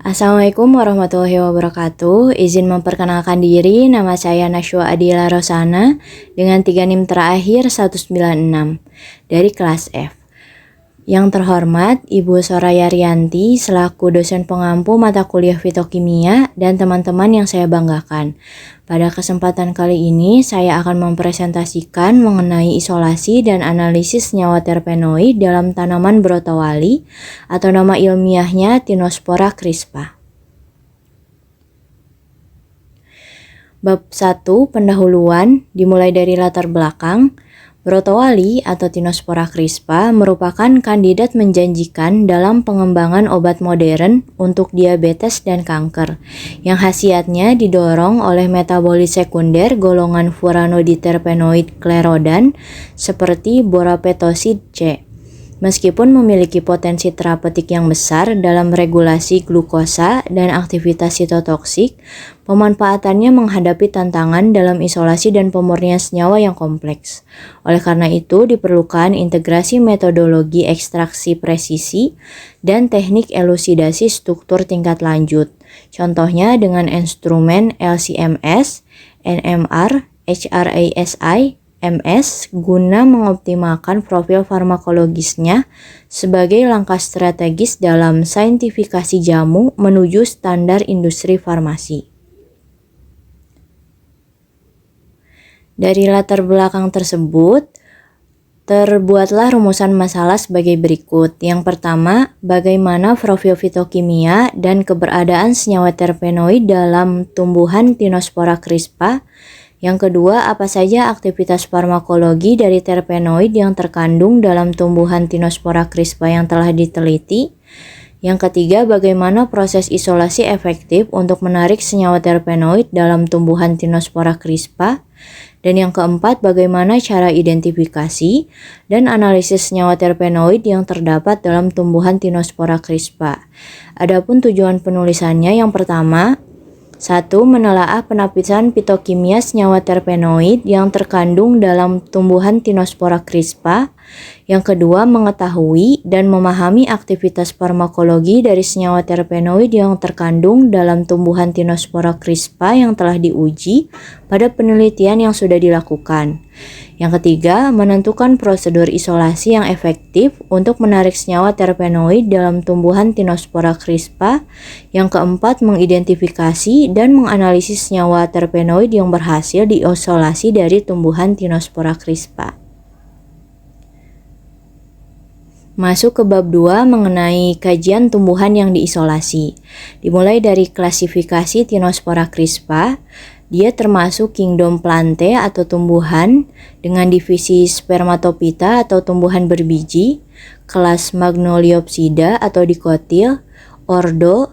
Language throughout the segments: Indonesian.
Assalamualaikum warahmatullahi wabarakatuh. Izin memperkenalkan diri, nama saya Nashwa Adila Rosana dengan 3 NIM terakhir 196 dari kelas F. Yang terhormat Ibu Soraya Rianti selaku dosen pengampu mata kuliah fitokimia dan teman-teman yang saya banggakan. Pada kesempatan kali ini saya akan mempresentasikan mengenai isolasi dan analisis senyawa terpenoid dalam tanaman brotowali atau nama ilmiahnya Tinospora crispa. Bab 1 pendahuluan dimulai dari latar belakang. Brotowali atau Tinospora crispa merupakan kandidat menjanjikan dalam pengembangan obat modern untuk diabetes dan kanker, yang khasiatnya didorong oleh metabolit sekunder golongan furanoditerpenoid klerodan seperti borapetosid C. Meskipun memiliki potensi terapeutik yang besar dalam regulasi glukosa dan aktivitas sitotoksik, pemanfaatannya menghadapi tantangan dalam isolasi dan pemurnian senyawa yang kompleks. Oleh karena itu, diperlukan integrasi metodologi ekstraksi presisi dan teknik elusidasi struktur tingkat lanjut. Contohnya dengan instrumen LC-MS, NMR, HRASI, MS guna mengoptimalkan profil farmakologisnya sebagai langkah strategis dalam saintifikasi jamu menuju standar industri farmasi. Dari latar belakang tersebut, terbuatlah rumusan masalah sebagai berikut. Yang pertama, bagaimana profil fitokimia dan keberadaan senyawa terpenoid dalam tumbuhan Tinospora crispa. Yang kedua, apa saja aktivitas farmakologi dari terpenoid yang terkandung dalam tumbuhan Tinospora crispa yang telah diteliti. Yang ketiga, bagaimana proses isolasi efektif untuk menarik senyawa terpenoid dalam tumbuhan Tinospora crispa. Dan yang keempat, bagaimana cara identifikasi dan analisis senyawa terpenoid yang terdapat dalam tumbuhan Tinospora crispa. Adapun tujuan penulisannya, yang pertama, 1. Menelaah penapisan fitokimia senyawa terpenoid yang terkandung dalam tumbuhan Tinospora crispa. Yang kedua, mengetahui dan memahami aktivitas farmakologi dari senyawa terpenoid yang terkandung dalam tumbuhan Tinospora crispa yang telah diuji pada penelitian yang sudah dilakukan. Yang ketiga, menentukan prosedur isolasi yang efektif untuk menarik senyawa terpenoid dalam tumbuhan Tinospora crispa. Yang keempat, mengidentifikasi dan menganalisis senyawa terpenoid yang berhasil diisolasi dari tumbuhan Tinospora crispa. Masuk ke bab 2 mengenai kajian tumbuhan yang diisolasi. Dimulai dari klasifikasi Tinospora crispa. Dia termasuk kingdom Plantae atau tumbuhan dengan divisi Spermatophyta atau tumbuhan berbiji, kelas Magnoliopsida atau dikotil, ordo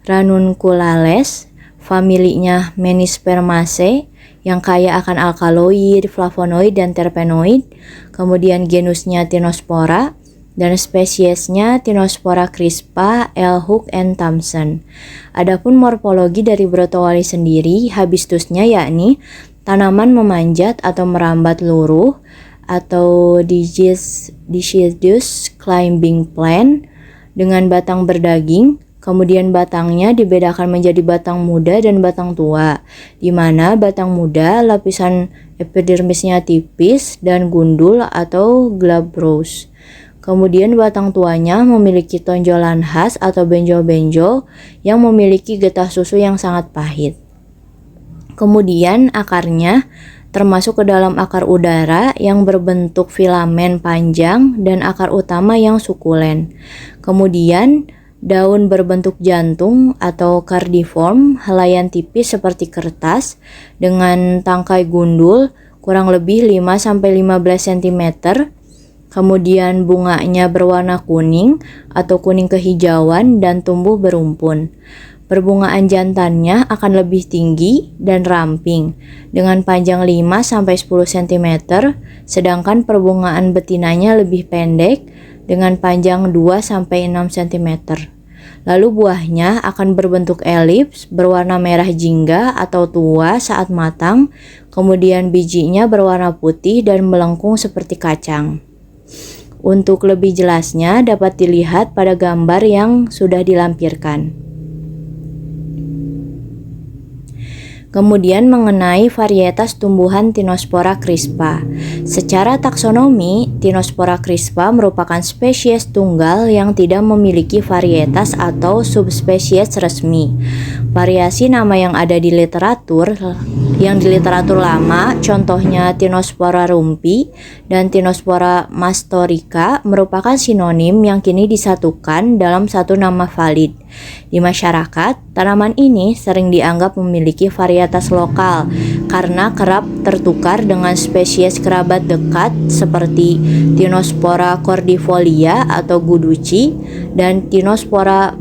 Ranunculales, familinya Menispermaceae yang kaya akan alkaloid, flavonoid, dan terpenoid, kemudian genusnya Tinospora, dan spesiesnya Tinospora crispa, L. Hook and Thompson. Adapun morfologi dari brotowali sendiri, habistusnya yakni tanaman memanjat atau merambat luruh atau deciduous climbing plant dengan batang berdaging. Kemudian batangnya dibedakan menjadi batang muda dan batang tua, di mana batang muda lapisan epidermisnya tipis dan gundul atau glabrous. Kemudian batang tuanya memiliki tonjolan khas atau benjol-benjol yang memiliki getah susu yang sangat pahit. Kemudian akarnya termasuk ke dalam akar udara yang berbentuk filamen panjang dan akar utama yang sukulen. Kemudian daun berbentuk jantung atau cardiform, helaian tipis seperti kertas dengan tangkai gundul kurang lebih 5-15 cm. Kemudian bunganya berwarna kuning atau kuning kehijauan dan tumbuh berumpun. Perbungaan jantannya akan lebih tinggi dan ramping dengan panjang 5-10 cm, sedangkan perbungaan betinanya lebih pendek dengan panjang 2-6 cm. Lalu buahnya akan berbentuk elips, berwarna merah jingga atau tua saat matang, kemudian bijinya berwarna putih dan melengkung seperti kacang. Untuk lebih jelasnya dapat dilihat pada gambar yang sudah dilampirkan. Kemudian mengenai varietas tumbuhan Tinospora crispa. Secara taksonomi, Tinospora crispa merupakan spesies tunggal yang tidak memiliki varietas atau subspesies resmi. Variasi nama yang ada di literatur lama, contohnya Tinospora rumpi dan Tinospora mastorica, merupakan sinonim yang kini disatukan dalam satu nama valid. Di masyarakat, tanaman ini sering dianggap memiliki varietas lokal karena kerap tertukar dengan spesies kerabat dekat seperti Tinospora cordifolia atau guduci dan Tinospora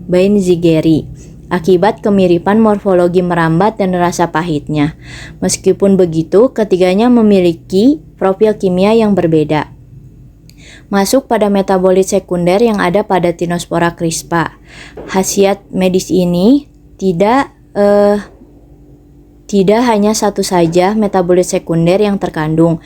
bainzigeri akibat kemiripan morfologi merambat dan rasa pahitnya. Meskipun begitu, ketiganya memiliki profil kimia yang berbeda. Masuk pada metabolit sekunder yang ada pada Tinospora crispa. Khasiat medis ini tidak hanya satu saja metabolit sekunder yang terkandung,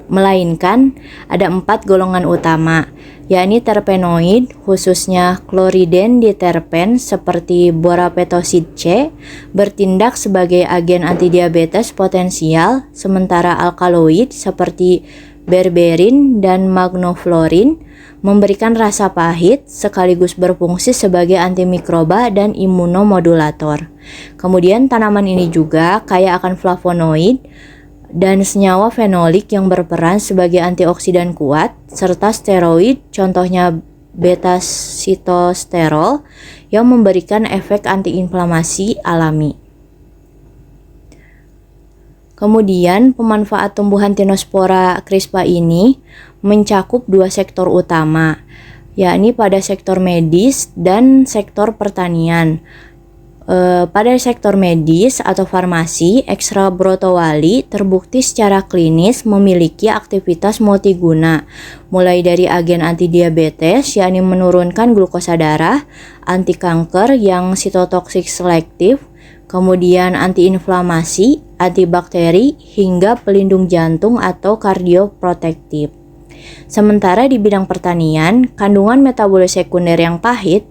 melainkan ada 4 golongan utama, yakni terpenoid, khususnya kloridenditerpen seperti borapetosid C, bertindak sebagai agen antidiabetes potensial, sementara alkaloid seperti berberin dan magnoflorin memberikan rasa pahit sekaligus berfungsi sebagai antimikroba dan imunomodulator. Kemudian tanaman ini juga kaya akan flavonoid dan senyawa fenolik yang berperan sebagai antioksidan kuat, serta steroid, contohnya beta-sitosterol, yang memberikan efek antiinflamasi alami. Kemudian pemanfaat tumbuhan Tinospora crispa ini mencakup 2 sektor utama, yakni pada sektor medis dan sektor pertanian. Pada sektor medis atau farmasi, ekstra brotowali terbukti secara klinis memiliki aktivitas multiguna, mulai dari agen antidiabetes, yakni menurunkan glukosa darah, anti kanker yang sitotoksik selektif, kemudian antiinflamasi, antibakteri, hingga pelindung jantung atau kardioprotektif. Sementara di bidang pertanian, kandungan metabolit sekunder yang pahit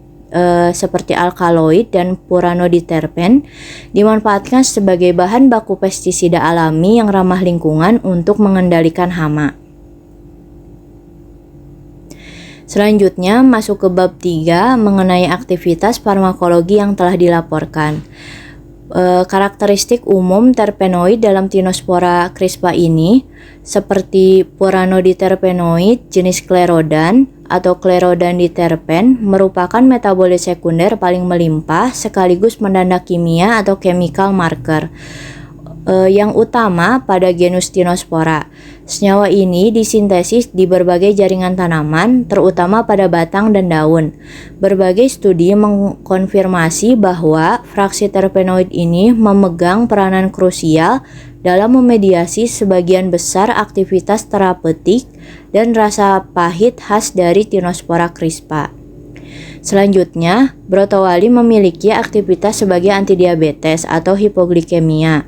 seperti alkaloid dan puranoditerpen dimanfaatkan sebagai bahan baku pestisida alami yang ramah lingkungan untuk mengendalikan hama. Selanjutnya masuk ke bab 3 mengenai aktivitas farmakologi yang telah dilaporkan. Karakteristik umum terpenoid dalam Tinospora crispa ini seperti puranoditerpenoid jenis Clerodan atau Clerodanditerpen merupakan metabolit sekunder paling melimpah sekaligus penanda kimia atau chemical marker yang utama pada genus Tinospora. Senyawa ini disintesis di berbagai jaringan tanaman, terutama pada batang dan daun. Berbagai studi mengkonfirmasi bahwa fraksi terpenoid ini memegang peranan krusial dalam memediasi sebagian besar aktivitas terapeutik dan rasa pahit khas dari Tinospora crispa. Selanjutnya, brotowali memiliki aktivitas sebagai antidiabetes atau hipoglikemia.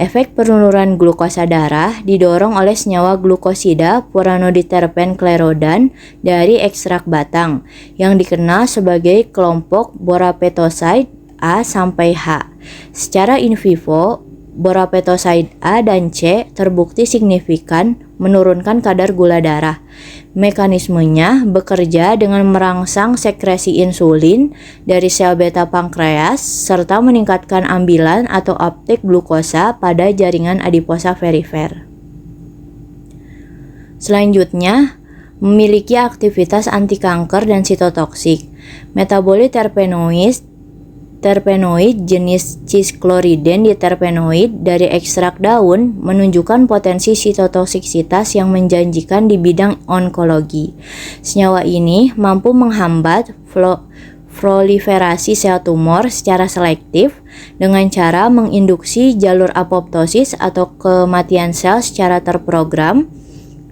Efek penurunan glukosa darah didorong oleh senyawa glukosida puranoditerpen Clerodan dari ekstrak batang yang dikenal sebagai kelompok borapetosid A sampai H. Secara in vivo, borapetosid A dan C terbukti signifikan menurunkan kadar gula darah. Mekanismenya bekerja dengan merangsang sekresi insulin dari sel beta pankreas serta meningkatkan ambilan atau uptake glukosa pada jaringan adiposa perifer. Selanjutnya, memiliki aktivitas anti kanker dan sitotoksik. Metabolit terpenoid jenis cischloriden diterpenoid dari ekstrak daun menunjukkan potensi sitotoksiksitas yang menjanjikan di bidang onkologi. Senyawa ini mampu menghambat proliferasi sel tumor secara selektif dengan cara menginduksi jalur apoptosis atau kematian sel secara terprogram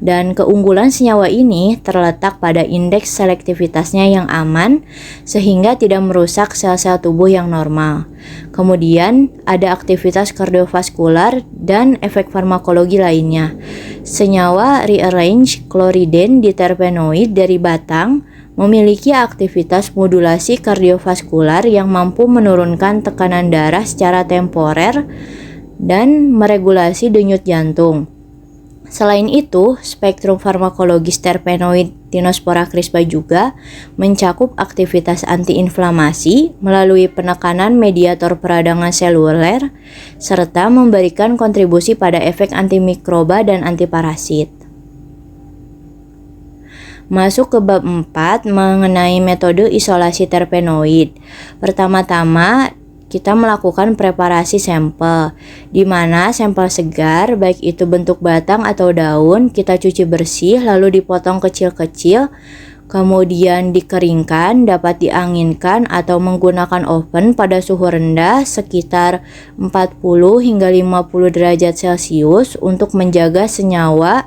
Dan keunggulan senyawa ini terletak pada indeks selektivitasnya yang aman sehingga tidak merusak sel-sel tubuh yang normal. Kemudian ada aktivitas kardiovaskular dan efek farmakologi lainnya. Senyawa rearrange chloriden diterpenoid dari batang memiliki aktivitas modulasi kardiovaskular yang mampu menurunkan tekanan darah secara temporer dan meregulasi denyut jantung. Selain itu, spektrum farmakologis terpenoid Tinospora crispa juga mencakup aktivitas antiinflamasi melalui penekanan mediator peradangan seluler serta memberikan kontribusi pada efek antimikroba dan antiparasit. Masuk ke bab 4 mengenai metode isolasi terpenoid. Pertama-tama kita melakukan preparasi sampel, di mana sampel segar, baik itu bentuk batang atau daun, kita cuci bersih lalu dipotong kecil-kecil, kemudian dikeringkan, dapat dianginkan atau menggunakan oven pada suhu rendah sekitar 40 hingga 50 derajat Celcius untuk menjaga senyawa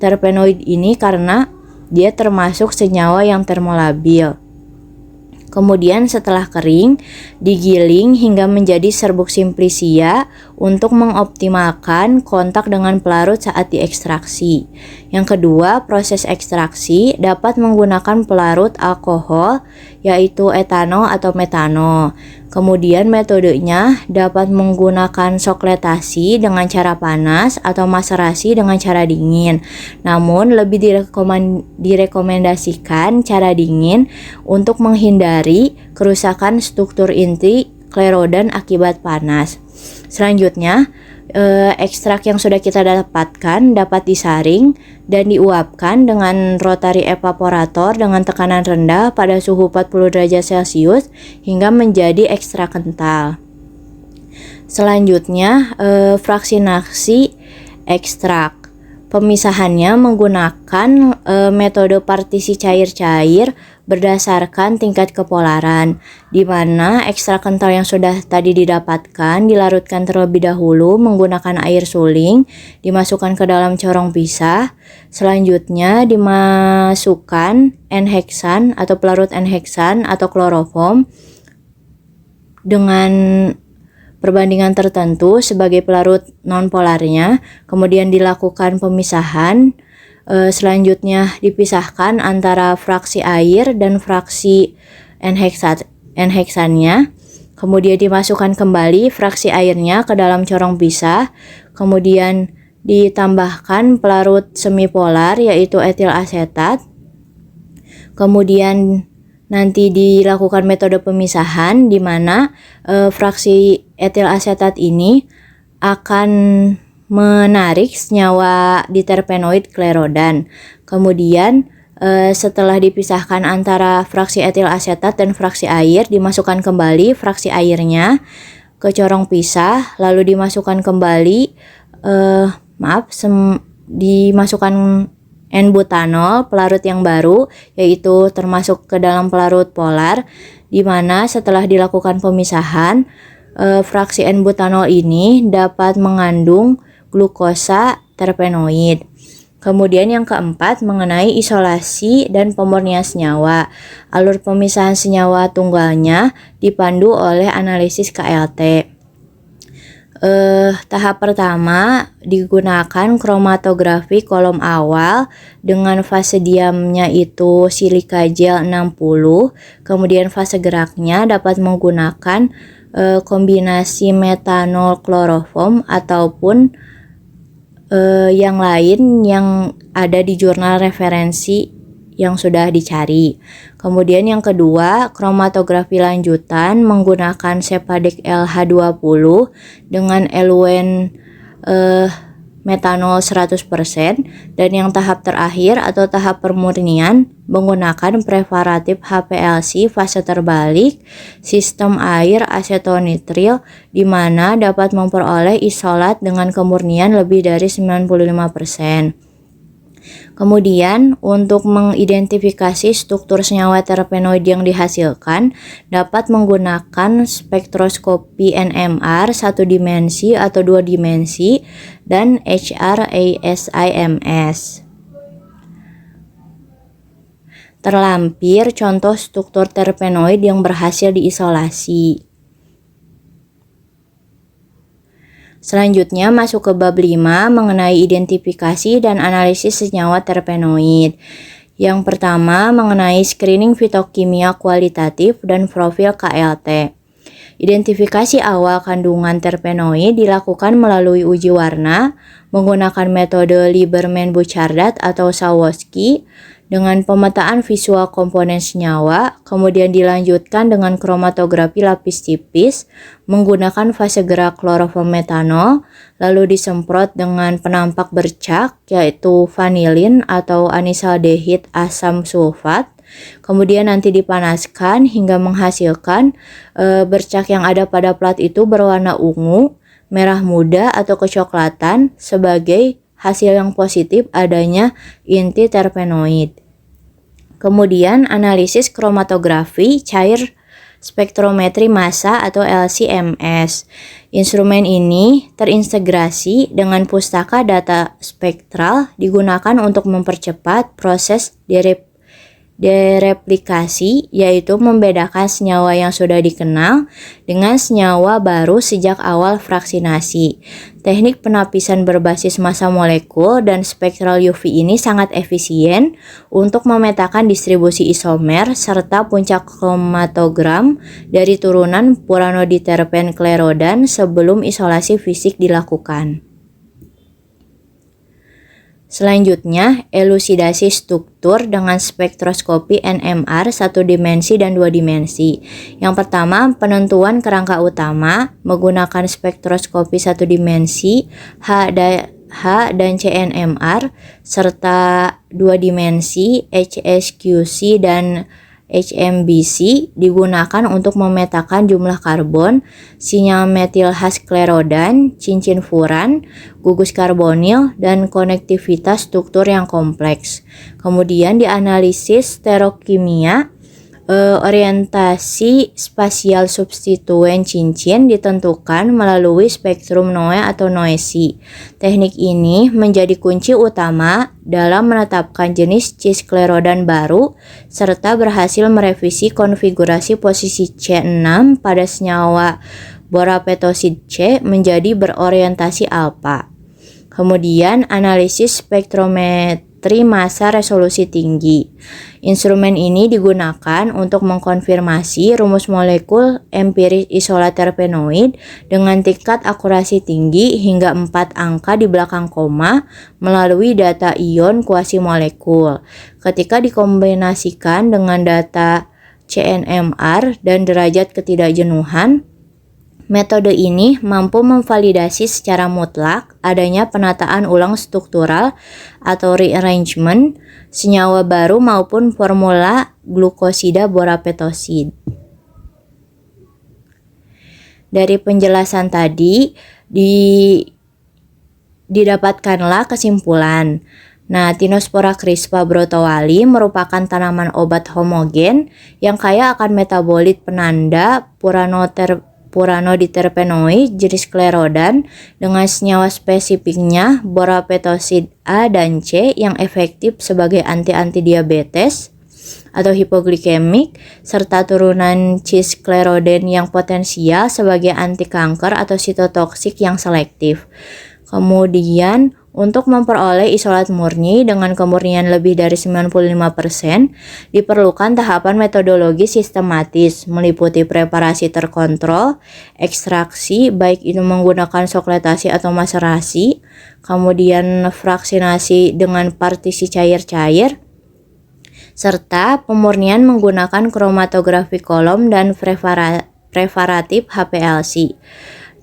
terpenoid ini karena dia termasuk senyawa yang termolabil. Kemudian setelah kering, digiling hingga menjadi serbuk simplicia untuk mengoptimalkan kontak dengan pelarut saat diekstraksi. Yang kedua, proses ekstraksi dapat menggunakan pelarut alkohol yaitu etanol atau metanol. Kemudian metodenya dapat menggunakan sokletasi dengan cara panas atau maserasi dengan cara dingin. Namun lebih direkomendasikan cara dingin untuk menghindari kerusakan struktur inti sklerodan akibat panas. Selanjutnya, ekstrak yang sudah kita dapatkan dapat disaring dan diuapkan dengan rotary evaporator dengan tekanan rendah pada suhu 40 derajat Celcius hingga menjadi ekstrak kental. Selanjutnya, fraksinasi ekstrak. Pemisahannya menggunakan metode partisi cair-cair berdasarkan tingkat kepolaran, di mana ekstrak kental yang sudah tadi didapatkan dilarutkan terlebih dahulu menggunakan air suling, dimasukkan ke dalam corong pisah. Selanjutnya dimasukkan N-heksan atau pelarut N-heksan atau kloroform dengan perbandingan tertentu sebagai pelarut nonpolarnya, kemudian dilakukan pemisahan. Selanjutnya dipisahkan antara fraksi air dan fraksi N-heksannya, kemudian dimasukkan kembali fraksi airnya ke dalam corong pisah, kemudian ditambahkan pelarut semipolar yaitu etil asetat, kemudian nanti dilakukan metode pemisahan di mana fraksi etil asetat ini akan menarik senyawa diterpenoid sklerodan. Kemudian setelah dipisahkan antara fraksi etil asetat dan fraksi air, dimasukkan kembali fraksi airnya ke corong pisah, lalu dimasukkan kembali dimasukkan N-butanol, pelarut yang baru, yaitu termasuk ke dalam pelarut polar, di mana setelah dilakukan pemisahan, fraksi N-butanol ini dapat mengandung glukosa terpenoid. Kemudian yang keempat mengenai isolasi dan pemurnian senyawa. Alur pemisahan senyawa tunggalnya dipandu oleh analisis KLT. Tahap pertama digunakan kromatografi kolom awal dengan fase diamnya itu silika gel 60, kemudian fase geraknya dapat menggunakan kombinasi metanol kloroform ataupun yang lain yang ada di jurnal referensi yang sudah dicari. Kemudian yang kedua, kromatografi lanjutan menggunakan Sepadek LH20 dengan eluen metanol 100%, dan yang tahap terakhir atau tahap pemurnian menggunakan preparatif HPLC fase terbalik sistem air asetonitril, di mana dapat memperoleh isolat dengan kemurnian lebih dari 95%. Kemudian, untuk mengidentifikasi struktur senyawa terpenoid yang dihasilkan, dapat menggunakan spektroskopi NMR satu dimensi atau dua dimensi dan HRASIMS. Terlampir contoh struktur terpenoid yang berhasil diisolasi. Selanjutnya masuk ke bab 5 mengenai identifikasi dan analisis senyawa terpenoid. Yang pertama mengenai screening fitokimia kualitatif dan profil KLT. Identifikasi awal kandungan terpenoid dilakukan melalui uji warna menggunakan metode Lieberman-Buchardat atau Sawoski dengan pemetaan visual komponen senyawa, kemudian dilanjutkan dengan kromatografi lapis tipis menggunakan fase gerak klorofom metanol, lalu disemprot dengan penampak bercak yaitu vanilin atau anisaldehid asam sulfat. Kemudian nanti dipanaskan hingga menghasilkan bercak yang ada pada plat itu berwarna ungu, merah muda atau kecoklatan sebagai hasil yang positif adanya inti terpenoid. Kemudian analisis kromatografi cair spektrometri massa atau LC-MS. Instrumen ini terintegrasi dengan pustaka data spektral digunakan untuk mempercepat proses dereplikasi, yaitu membedakan senyawa yang sudah dikenal dengan senyawa baru sejak awal fraksinasi. Teknik penapisan berbasis massa molekul dan spektral UV ini sangat efisien untuk memetakan distribusi isomer serta puncak kromatogram dari turunan puranoditerpen sklerodan sebelum isolasi fisik dilakukan. Selanjutnya, elusidasi struktur dengan spektroskopi NMR satu dimensi dan dua dimensi. Yang pertama, penentuan kerangka utama menggunakan spektroskopi satu dimensi H dan CNMR serta dua dimensi HSQC dan HMBC digunakan untuk memetakan jumlah karbon, sinyal metil khas sklerodan, cincin furan, gugus karbonil, dan konektivitas struktur yang kompleks. Kemudian dianalisis sterokimia, orientasi spasial substituen cincin ditentukan melalui spektrum Noe atau noesi. Teknik ini menjadi kunci utama dalam menetapkan jenis cis-sklerodan baru serta berhasil merevisi konfigurasi posisi C6 pada senyawa borapetosid C menjadi berorientasi alfa. Kemudian analisis spektrometri massa resolusi tinggi. Instrumen ini digunakan untuk mengkonfirmasi rumus molekul empiris isolat terpenoid dengan tingkat akurasi tinggi hingga 4 angka di belakang koma melalui data ion kuasi molekul. Ketika dikombinasikan dengan data CNMR dan derajat ketidakjenuhan, metode ini mampu memvalidasi secara mutlak adanya penataan ulang struktural atau rearrangement senyawa baru maupun formula glukosida borapetosid. Dari penjelasan tadi didapatkanlah kesimpulan. Nah, Tinospora crispa brotowali merupakan tanaman obat homogen yang kaya akan metabolit penanda puranoditerpenoid jenis sklerodan dengan senyawa spesifiknya borapetosid A dan C yang efektif sebagai anti diabetes atau hipoglikemik serta turunan cis-skleroden yang potensial sebagai anti kanker atau sitotoksik yang selektif. Kemudian untuk memperoleh isolat murni dengan kemurnian lebih dari 95%, diperlukan tahapan metodologi sistematis meliputi preparasi terkontrol, ekstraksi baik itu menggunakan sokletasi atau maserasi, kemudian fraksinasi dengan partisi cair-cair, serta pemurnian menggunakan kromatografi kolom dan preparatif HPLC.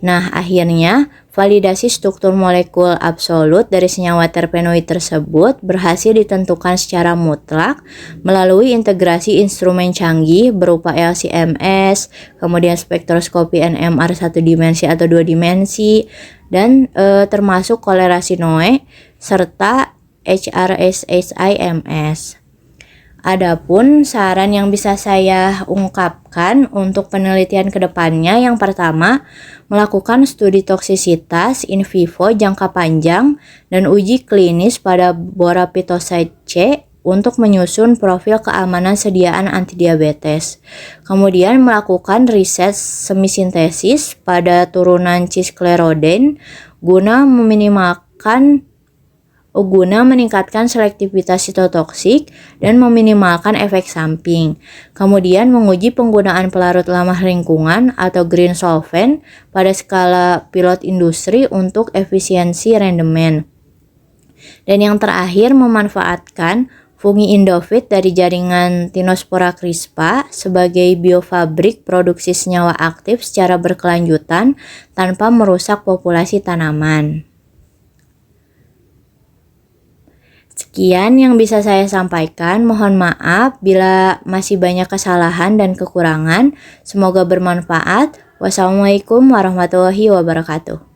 Nah, akhirnya validasi struktur molekul absolut dari senyawa terpenoid tersebut berhasil ditentukan secara mutlak melalui integrasi instrumen canggih berupa LC-MS, kemudian spektroskopi NMR satu dimensi atau dua dimensi, dan termasuk kolerasi Noe, serta HRSSIMS. Adapun saran yang bisa saya ungkapkan untuk penelitian ke depannya, yang pertama, melakukan studi toksisitas in vivo jangka panjang dan uji klinis pada Borapitoside C untuk menyusun profil keamanan sediaan antidiabetes. Kemudian melakukan riset semisintesis pada turunan cisskleroden guna meningkatkan selektivitas sitotoksik dan meminimalkan efek samping. Kemudian menguji penggunaan pelarut ramah lingkungan atau green solvent pada skala pilot industri untuk efisiensi rendemen. Dan yang terakhir, memanfaatkan fungi Indofit dari jaringan Tinospora crispa sebagai biofabrik produksi senyawa aktif secara berkelanjutan tanpa merusak populasi tanaman. Sekian yang bisa saya sampaikan. Mohon maaf bila masih banyak kesalahan dan kekurangan. Semoga bermanfaat. Wassalamualaikum warahmatullahi wabarakatuh.